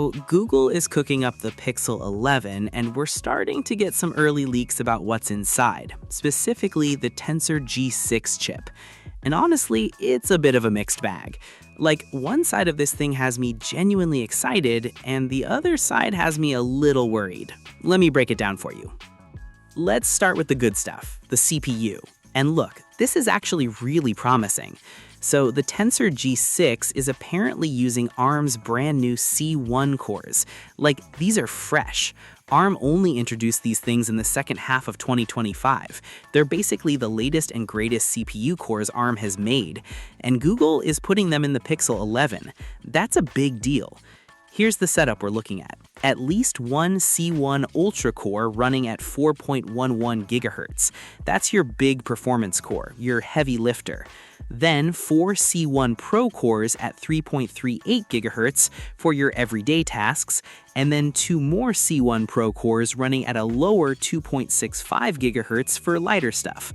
Google is cooking up the Pixel 11, and we're starting to get some early leaks about what's inside, specifically the Tensor G6 chip. And honestly, it's a bit of a mixed bag. Like, one side of this thing has me genuinely excited, and the other side has me a little worried. Let me break it down for you. Let's start with the good stuff, the CPU. And look, this is actually really promising. So the Tensor G6 is apparently using ARM's brand new C1 cores. Like, these are fresh. ARM only introduced these things in the second half of 2025. They're basically the latest and greatest CPU cores ARM has made, and Google is putting them in the Pixel 11. That's a big deal. Here's the setup we're looking at. At least one C1 Ultra core running at 4.11 GHz. That's your big performance core, your heavy lifter. Then 4 C1 Pro cores at 3.38 GHz for your everyday tasks, and then 2 more C1 Pro cores running at a lower 2.65 GHz for lighter stuff.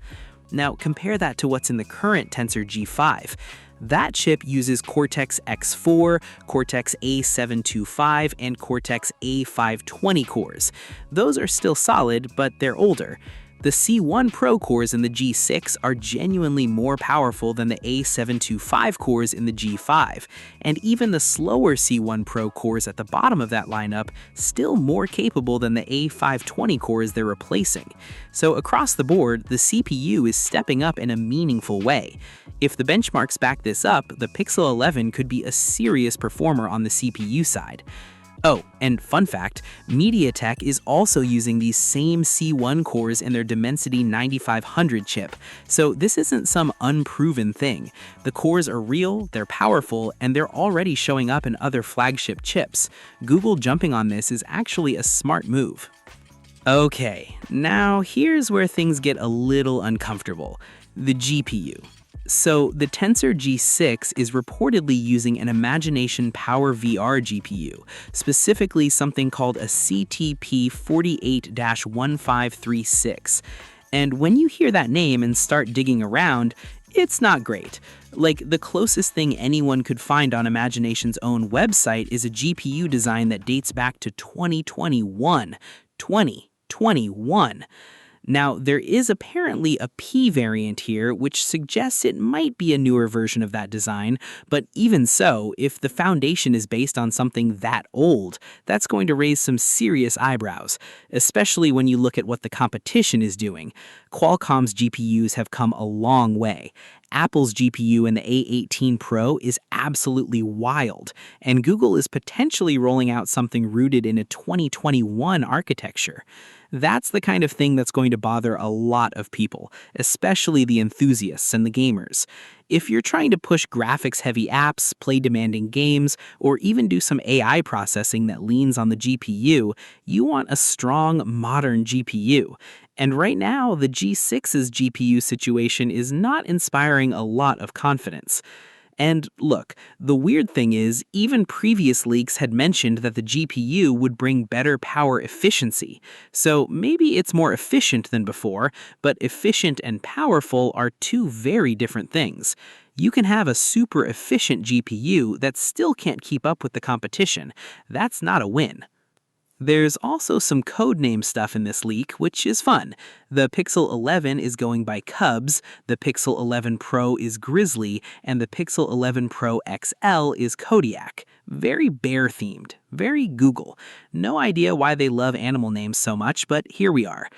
Now compare that to what's in the current Tensor G5. That chip uses Cortex-X4, Cortex-A725, and Cortex-A520 cores. Those are still solid, but they're older. The C1 Pro cores in the G6 are genuinely more powerful than the A725 cores in the G5, and even the slower C1 Pro cores at the bottom of that lineup still more capable than the A520 cores they're replacing. So across the board, the CPU is stepping up in a meaningful way. If the benchmarks back this up, the Pixel 11 could be a serious performer on the CPU side. Oh, and fun fact, MediaTek is also using these same C1 cores in their Dimensity 9500 chip, so this isn't some unproven thing. The cores are real, they're powerful, and they're already showing up in other flagship chips. Google jumping on this is actually a smart move. Okay, now here's where things get a little uncomfortable. The GPU. So the Tensor G6 is reportedly using an Imagination PowerVR GPU, specifically something called a CTP48-1536. And when you hear that name and start digging around, it's not great. Like, the closest thing anyone could find on Imagination's own website is a GPU design that dates back to 2021. 2021. Now, there is apparently a P variant here, which suggests it might be a newer version of that design, but even so, if the foundation is based on something that old, that's going to raise some serious eyebrows, especially when you look at what the competition is doing. Qualcomm's GPUs have come a long way. Apple's GPU in the A18 Pro is absolutely wild, and Google is potentially rolling out something rooted in a 2021 architecture. That's the kind of thing that's going to bother a lot of people, especially the enthusiasts and the gamers. If you're trying to push graphics-heavy apps, play demanding games, or even do some AI processing that leans on the GPU, you want a strong, modern GPU. And right now, the G6's GPU situation is not inspiring a lot of confidence. And look, the weird thing is, even previous leaks had mentioned that the GPU would bring better power efficiency. So maybe it's more efficient than before, but efficient and powerful are two very different things. You can have a super efficient GPU that still can't keep up with the competition. That's not a win. There's also some codename stuff in this leak, which is fun. The Pixel 11 is going by Cubs, the Pixel 11 Pro is Grizzly, and the Pixel 11 Pro XL is Kodiak. Very bear-themed, very Google. No idea why they love animal names so much, but here we are.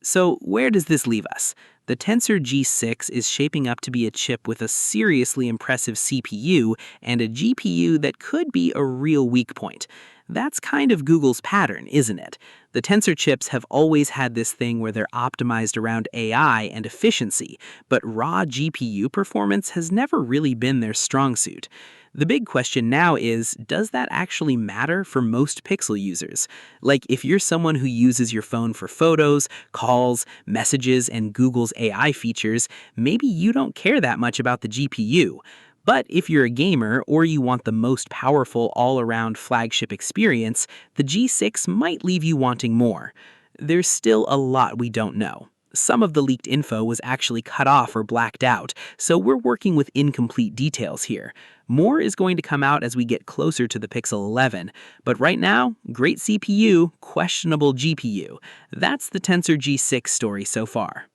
So where does this leave us? The Tensor G6 is shaping up to be a chip with a seriously impressive CPU and a GPU that could be a real weak point. That's kind of Google's pattern, isn't it? The Tensor chips have always had this thing where they're optimized around AI and efficiency, but raw GPU performance has never really been their strong suit. The big question now is, does that actually matter for most Pixel users? Like, if you're someone who uses your phone for photos, calls, messages, and Google's AI features, maybe you don't care that much about the GPU. But if you're a gamer or you want the most powerful all-around flagship experience, the G6 might leave you wanting more. There's still a lot we don't know. Some of the leaked info was actually cut off or blacked out, so we're working with incomplete details here. More is going to come out as we get closer to the Pixel 11, but right now, great CPU, questionable GPU. That's the Tensor G6 story so far.